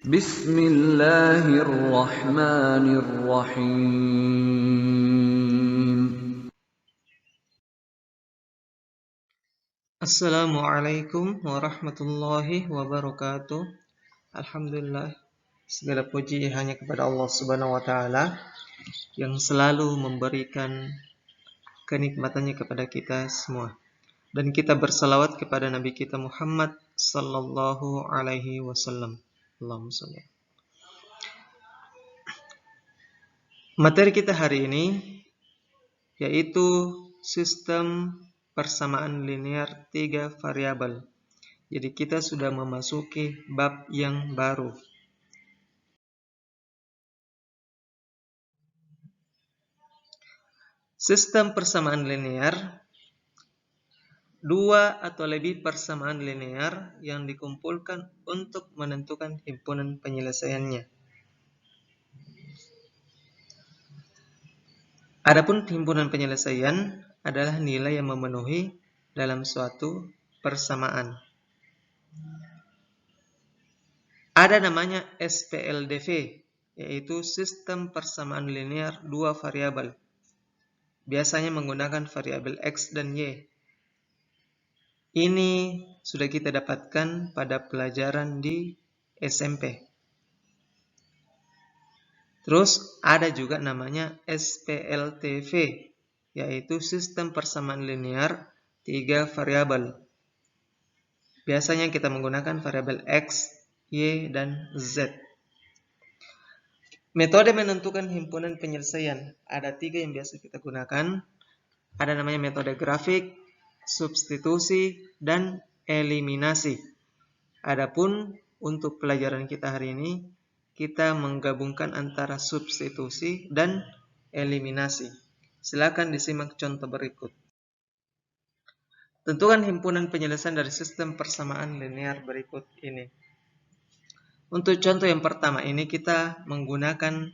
Bismillahirrahmanirrahim. Assalamualaikum warahmatullahi wabarakatuh. Alhamdulillah, segala puji hanya kepada Allah Subhanahu wa taala yang selalu memberikan kenikmatannya kepada kita semua. Dan kita bersalawat kepada Nabi kita Muhammad sallallahu alaihi wasallam. Allahumma shalli. Materi kita hari ini yaitu sistem persamaan linear 3 variabel. Jadi kita sudah memasuki bab yang baru. Sistem persamaan linear, dua atau lebih persamaan linear yang dikumpulkan untuk menentukan himpunan penyelesaiannya. Adapun himpunan penyelesaian adalah nilai yang memenuhi dalam suatu persamaan. Ada namanya SPLDV, yaitu sistem persamaan linear dua variabel. Biasanya menggunakan variabel X dan Y. Ini sudah kita dapatkan pada pelajaran di SMP. Terus ada juga namanya SPLTV, yaitu sistem persamaan linear 3 variabel. Biasanya kita menggunakan variabel X, Y, dan Z. Metode menentukan himpunan penyelesaian ada 3 yang biasa kita gunakan. Ada namanya metode grafik, substitusi, dan eliminasi. Adapun untuk pelajaran kita hari ini, kita menggabungkan antara substitusi dan eliminasi. Silakan disimak contoh berikut. Tentukan himpunan penyelesaian dari sistem persamaan linear berikut ini. Untuk contoh yang pertama ini kita menggunakan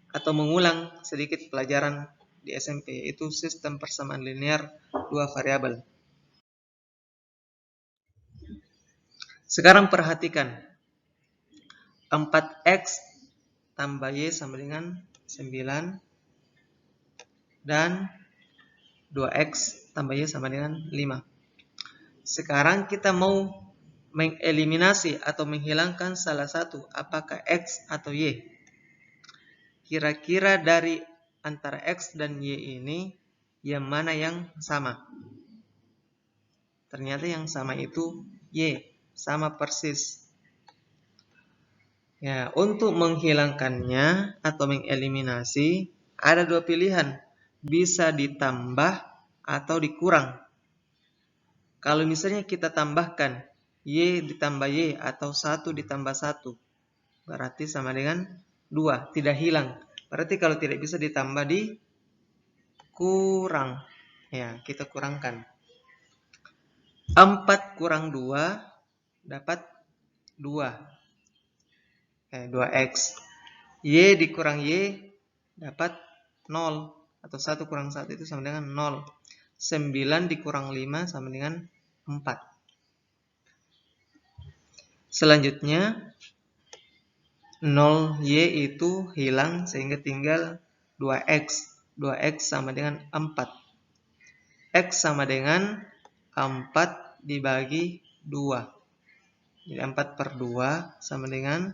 atau mengulang sedikit pelajaran di SMP, yaitu sistem persamaan linear dua variabel. Sekarang perhatikan. 4X tambah Y sama dengan 9 dan 2X tambah Y sama dengan 5. Sekarang kita mau mengeliminasi atau menghilangkan salah satu, apakah X atau Y. Kira-kira dari antara X dan Y ini yang mana yang sama? Ternyata yang sama itu Y, sama persis. Ya, untuk menghilangkannya atau mengeliminasi ada 2 pilihan, bisa ditambah atau dikurang. Kalau misalnya kita tambahkan Y ditambah Y atau 1 ditambah 1, berarti sama dengan 2, tidak hilang. Berarti kalau tidak bisa ditambah dikurang. Ya, kita kurangkan. 4 kurang 2 dapat 2. 2X. Y dikurang Y dapat 0. Atau 1 kurang 1 itu sama dengan 0. 9 dikurang 5 sama dengan 4. Selanjutnya 0Y itu hilang sehingga tinggal 2X. 2X sama dengan 4. X sama dengan 4 dibagi 2. Jadi 4 per 2 sama dengan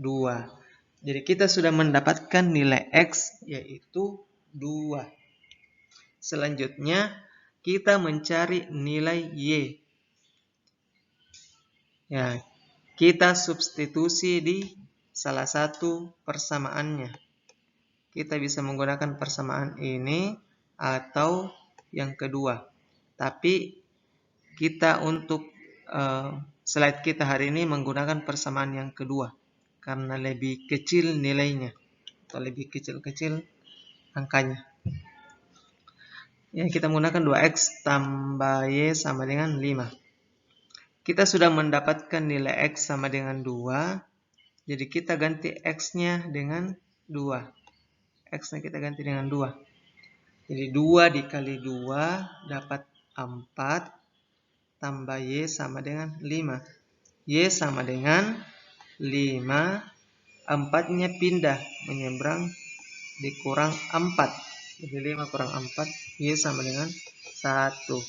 2. Jadi kita sudah mendapatkan nilai X yaitu 2. Selanjutnya kita mencari nilai Y. Ya, kita substitusi di salah satu persamaannya. Kita bisa menggunakan persamaan ini atau yang kedua. Tapi kita untuk slide kita hari ini menggunakan persamaan yang kedua karena lebih kecil nilainya atau lebih kecil-kecil angkanya. Ya, kita menggunakan 2X tambah Y sama dengan 5. Kita sudah mendapatkan nilai X sama dengan 2. Jadi kita ganti X-nya dengan 2. X-nya kita ganti dengan 2. Jadi 2 dikali 2 dapat 4 tambah Y sama dengan 5. Y sama dengan 5, 4-nya pindah menyeberang dikurang 4. Jadi 5 kurang 4, Y sama dengan 1.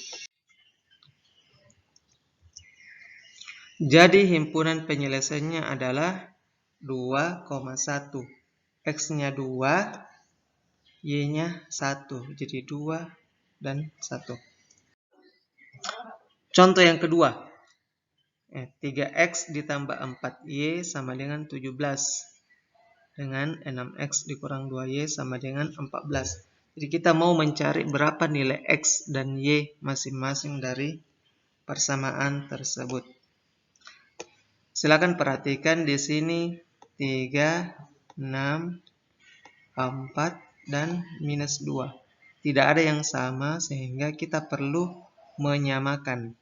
Jadi himpunan penyelesaiannya adalah 2,1. X-nya 2, Y-nya 1. Jadi 2 dan 1. Contoh yang kedua. 3X ditambah 4Y sama dengan 17. Dengan 6X dikurang 2Y sama dengan 14. Jadi kita mau mencari berapa nilai X dan Y masing-masing dari persamaan tersebut. Silakan perhatikan di sini 3, 6, 4, dan minus 2. Tidak ada yang sama sehingga kita perlu menyamakan.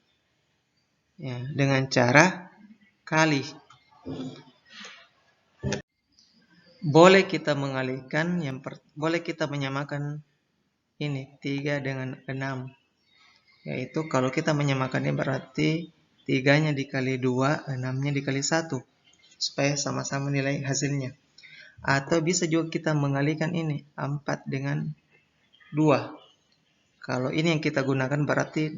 Ya, dengan cara kali. Boleh kita mengalihkan, boleh kita menyamakan ini 3 dengan 6. Yaitu kalau kita menyamakannya berarti 3-nya dikali 2, 6-nya dikali 1. Supaya sama-sama nilai hasilnya. Atau bisa juga kita mengalihkan ini 4 dengan 2. Kalau ini yang kita gunakan berarti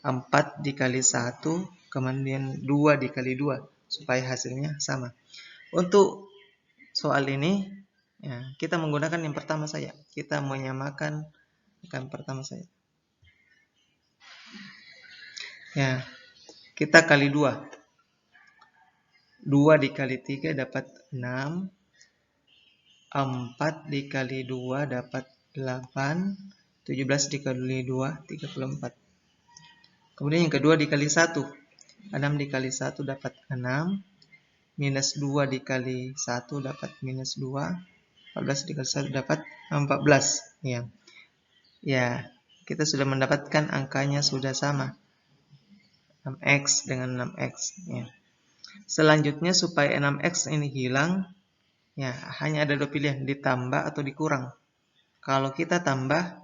4 dikali 1, kemudian 2 dikali 2, supaya hasilnya sama. Untuk soal ini, ya, kita menggunakan yang pertama saja. Kita menyamakan yang pertama saja. Ya, kita kali 2. 2 dikali 3 dapat 6. 4 dikali 2 dapat 8. 17 dikali 2, 34. Kemudian yang kedua dikali 1. 6 dikali 1 dapat 6. Minus 2 dikali 1 dapat minus 2. 14 dikali 1 dapat 14. Ya, kita sudah mendapatkan angkanya sudah sama. 6X dengan 6X. Ya. Selanjutnya supaya 6X ini hilang, ya hanya ada 2 pilihan, ditambah atau dikurang. Kalau kita tambah,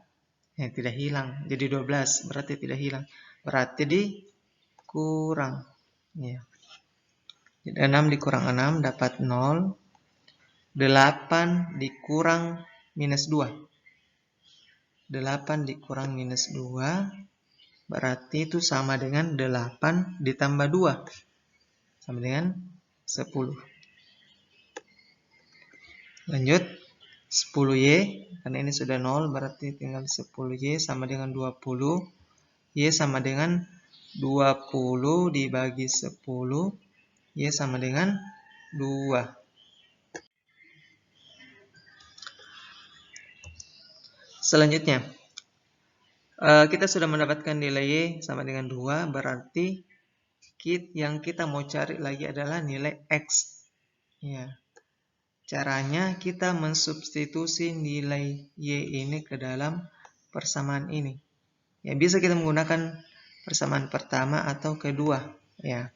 ya tidak hilang. Jadi 12, berarti tidak hilang. Berarti dikurang. Ya. 6 dikurang 6 dapat 0. 8 dikurang minus 2. 8 dikurang minus 2. Berarti itu sama dengan 8 ditambah 2. Sama dengan 10. Lanjut. 10Y. Karena ini sudah 0, berarti tinggal 10Y sama dengan 20. Y sama dengan 20 dibagi 10. Y sama dengan 2. Selanjutnya, kita sudah mendapatkan nilai Y sama dengan 2. Berarti yang kita mau cari lagi adalah nilai X. Ya. Caranya kita mensubstitusi nilai Y ini ke dalam persamaan ini. Ya, bisa kita menggunakan persamaan pertama atau kedua. Ya,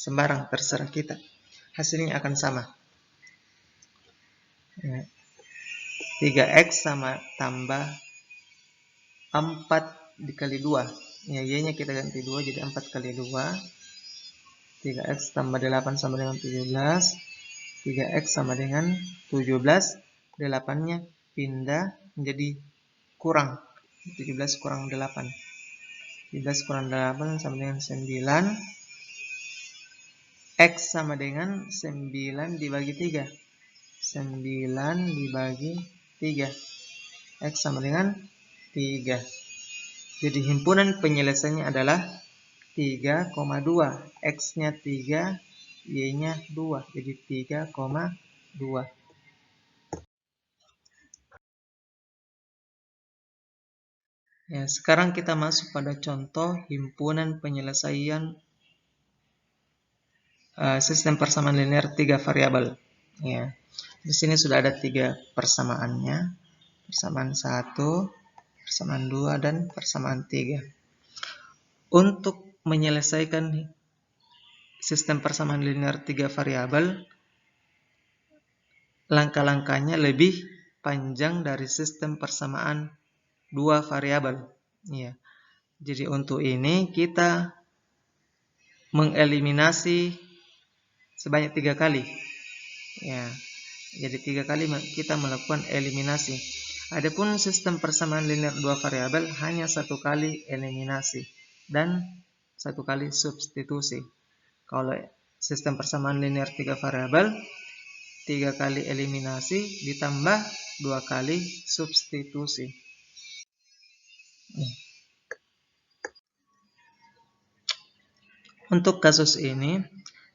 sembarang terserah kita. Hasilnya akan sama. Ya. 3X sama tambah 4 dikali 2. Ya, Y-nya kita ganti 2 jadi 4 kali 2. 3X tambah 8 sama dengan 17. 3X sama dengan 17. 8-nya pindah menjadi kurang. 17 kurang 8. 17 kurang 8 sama dengan 9. X sama dengan 9 dibagi 3. 9 dibagi 3. X sama dengan 3. Jadi himpunan penyelesaiannya adalah 3,2. X-nya 3, Y-nya 2. Jadi 3,2. Ya, sekarang kita masuk pada contoh himpunan penyelesaian sistem persamaan linear 3 variabel. Ya. Di sini sudah ada 3 persamaannya. Persamaan 1, persamaan 2, dan persamaan 3. Untuk menyelesaikan sistem persamaan linear 3 variabel, langkah-langkahnya lebih panjang dari sistem persamaan 2 variabel. Ya. Jadi untuk ini kita mengeliminasi sebanyak 3 kali. Ya, jadi 3 kali kita melakukan eliminasi. Adapun sistem persamaan linear 2 variabel hanya 1 kali eliminasi dan 1 kali substitusi. Kalau sistem persamaan linear 3 variabel, 3 kali eliminasi ditambah 2 kali substitusi. Untuk kasus ini,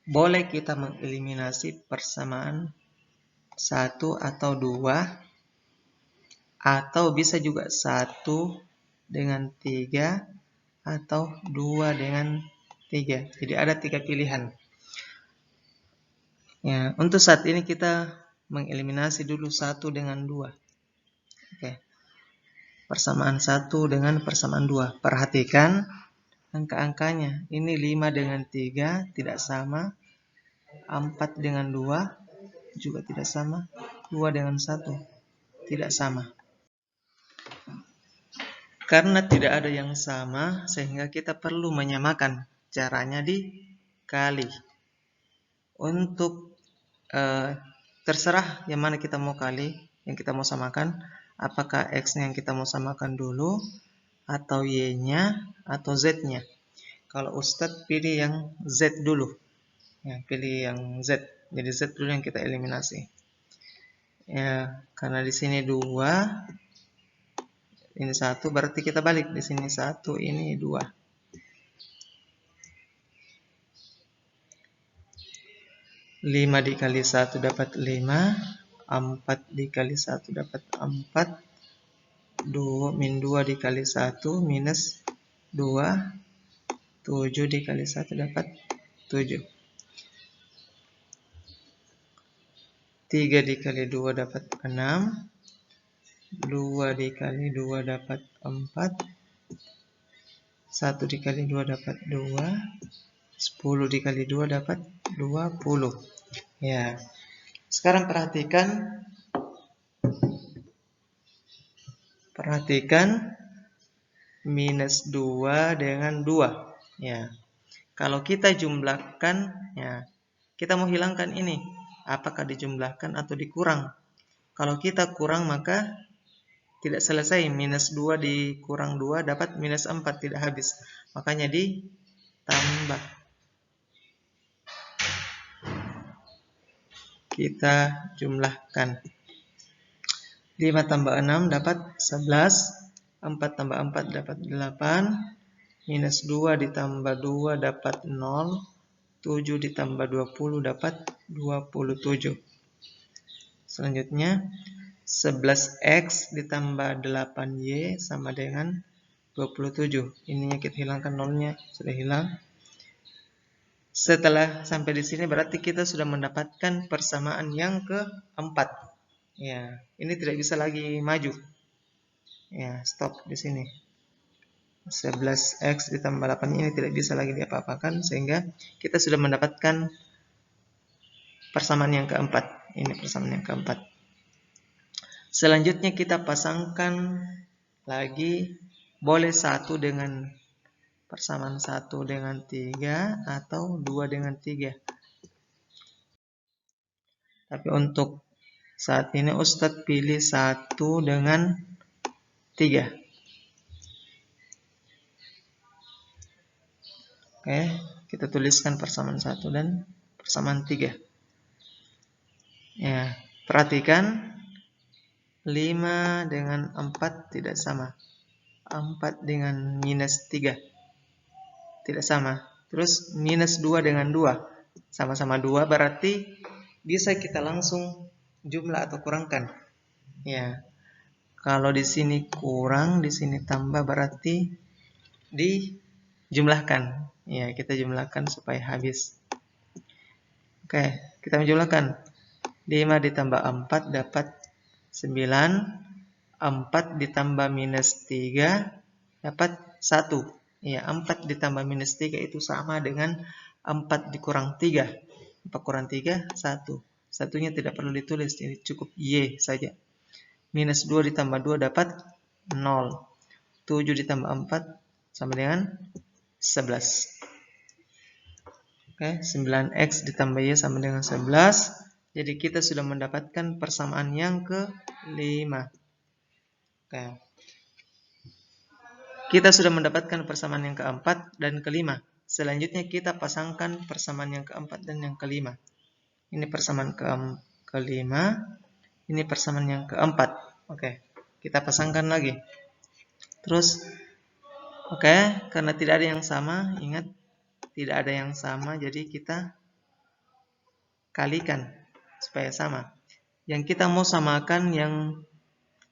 boleh kita mengeliminasi persamaan 1 atau 2, atau bisa juga 1 dengan 3, atau 2 dengan 3. Jadi ada 3 pilihan. Ya, untuk saat ini kita mengeliminasi dulu 1 dengan 2. Oke. Persamaan 1 dengan persamaan 2. Perhatikan angka-angkanya. Ini 5 dengan 3 tidak sama. 4 dengan 2 juga tidak sama. 2 dengan 1 tidak sama. Karena tidak ada yang sama, sehingga kita perlu menyamakan. Caranya dikali. Untuk terserah yang mana kita mau kali, yang kita mau samakan. Apakah X-nya yang kita mau samakan dulu, atau Y-nya, atau Z-nya. Kalau Ustadz pilih yang Z dulu. Ya, pilih yang Z. Jadi Z dulu yang kita eliminasi. Ya, karena di sini 2, ini 1, berarti kita balik. Di sini 1, ini 2. 5 dikali 1 dapat 5. 4 dikali 1 dapat 4. 2 min 2 dikali 1 minus 2. 7 dikali 1 dapat 7. 3 dikali 2 dapat 6. 2 dikali 2 dapat 4. 1 dikali 2 dapat 2. 10 dikali 2 dapat 20. Ya. Sekarang perhatikan minus 2 dengan 2. Ya. Kalau kita jumlahkan, ya, kita mau hilangkan ini. Apakah dijumlahkan atau dikurang? Kalau kita kurang maka tidak selesai. Minus 2 dikurang 2 dapat minus 4, tidak habis. Makanya ditambah. Kita jumlahkan. 5 tambah 6 dapat 11. 4 tambah 4 dapat 8. Minus 2 ditambah 2 dapat 0. 7 ditambah 20 dapat 27. Selanjutnya 11x ditambah 8y sama dengan 27. Ininya kita hilangkan nolnya, sudah hilang. Setelah sampai di sini berarti kita sudah mendapatkan persamaan yang keempat. Ya, ini tidak bisa lagi maju. Ya, stop di sini. 11x ditambah 8 ini tidak bisa lagi diapa-apakan, sehingga kita sudah mendapatkan persamaan yang keempat. Ini persamaan yang keempat. Selanjutnya kita pasangkan lagi, boleh 1 dengan persamaan 1 dengan 3 atau 2 dengan 3. Tapi untuk saat ini Ustadz pilih 1 dengan 3. Oke, kita tuliskan persamaan 1 dan persamaan 3. Ya, perhatikan 5 dengan 4 tidak sama. 4 dengan minus 3 tidak sama. Terus minus 2 dengan 2 sama-sama 2, berarti bisa kita langsung jumlah atau kurangkan. Ya. Kalau di sini kurang, di sini tambah, berarti dijumlahkan. Ya, kita jumlahkan supaya habis. Oke, kita menjumlahkan. 5 ditambah 4 dapat 9. 4 ditambah minus 3 dapat 1. Ya, 4 ditambah minus 3 itu sama dengan 4 dikurang 3. 4 kurang 3, 1. Satunya tidak perlu ditulis, jadi cukup Y saja. Minus 2 ditambah 2 dapat 0. 7 ditambah 4 sama dengan 11. Oke, 9X ditambah Y sama dengan 11. Jadi kita sudah mendapatkan persamaan yang kelima. Oke. Kita sudah mendapatkan persamaan yang keempat dan kelima. Selanjutnya kita pasangkan persamaan yang keempat dan yang kelima. Ini persamaan kelima, ini persamaan yang keempat. Oke, kita pasangkan lagi. Terus, oke, karena tidak ada yang sama, ingat tidak ada yang sama, jadi kita kalikan supaya sama. Yang kita mau samakan yang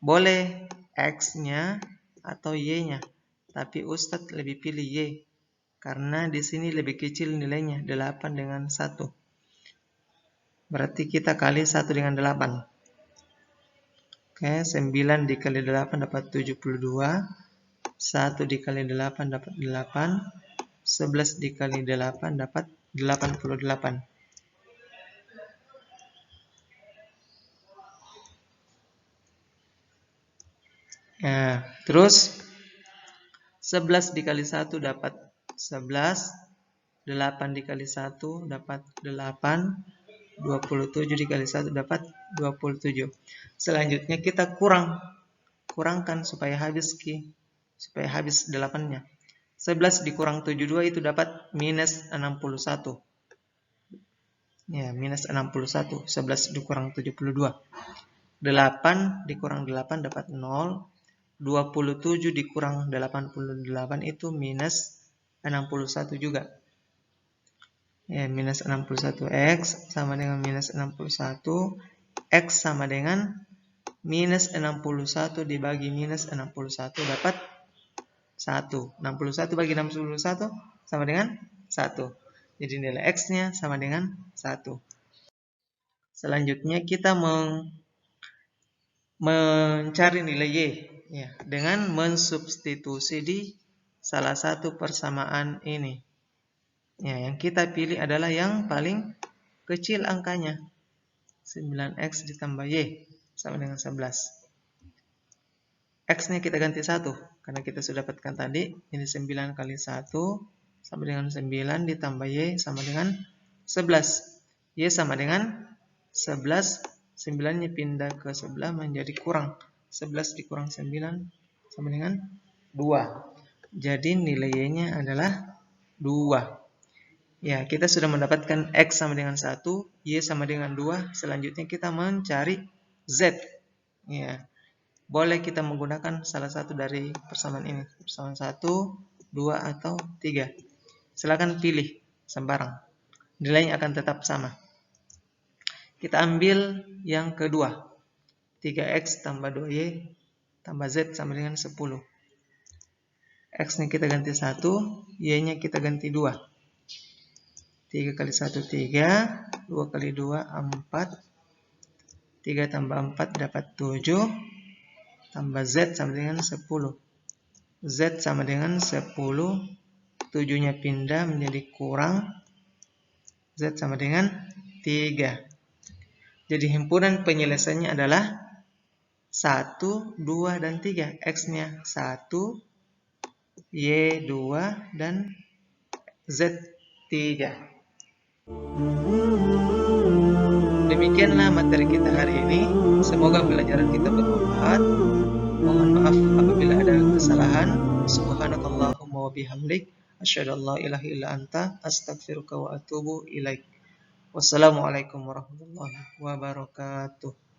boleh X-nya atau Y-nya. Tapi Ustadz lebih pilih Y. Karena di sini lebih kecil nilainya, 8 dengan 1. Berarti kita kali 1 dengan 8. Oke, 9 dikali 8 dapat 72. 1 dikali 8 dapat 8. 11 dikali 8 dapat 88. Nah, terus 11 dikali 1 dapat 11. 8 dikali 1 dapat 8. 27 dikali 1 dapat 27. Selanjutnya kita kurangkan supaya habis 8-nya. 11 dikurang 72 itu dapat minus 61. Ya, minus 61. 11 dikurang 72. 8 dikurang 8 dapat 0. 27 dikurang 88 itu minus 61 juga. Ya, minus 61 X sama dengan minus 61. X sama dengan minus 61 dibagi minus 61 dapat 1. 61 bagi 61 sama dengan 1. Jadi nilai X-nya sama dengan 1. Selanjutnya kita mencari nilai Y ya, dengan mensubstitusi di salah satu persamaan ini. Ya, yang kita pilih adalah yang paling kecil angkanya. 9X ditambah Y sama dengan 11. X-nya kita ganti 1 karena kita sudah dapatkan tadi. Ini 9 kali 1 sama dengan 9 ditambah Y sama dengan 11. Y sama dengan 11. 9-nya pindah ke sebelah menjadi kurang. 11 dikurang 9 sama dengan 2. Jadi nilai Y-nya adalah 2. Ya, kita sudah mendapatkan X sama dengan 1, Y sama dengan 2. Selanjutnya kita mencari Z. Ya, boleh kita menggunakan salah satu dari persamaan ini. Persamaan 1, 2, atau 3. Silakan pilih sembarang. Nilainya akan tetap sama. Kita ambil yang kedua. 3X tambah 2Y tambah Z sama dengan 10. X-nya kita ganti 1, Y-nya kita ganti 2. 3 kali 1, 3. 2 kali 2, 4. 3 tambah 4 dapat 7. Tambah Z sama dengan 10. Z sama dengan 10. 7-nya pindah menjadi kurang. Z sama dengan 3. Jadi himpunan penyelesaiannya adalah 1, 2, dan 3. X-nya 1, Y 2, dan Z 3. Demikianlah materi kita hari ini. Semoga pelajaran kita bermanfaat. Mohon maaf apabila ada kesalahan. Subhanakallahumma wa bihamdik, asyhadu an la ilaha illa anta, astaghfiruka wa atubu ilaik. Wassalamualaikum warahmatullahi wabarakatuh.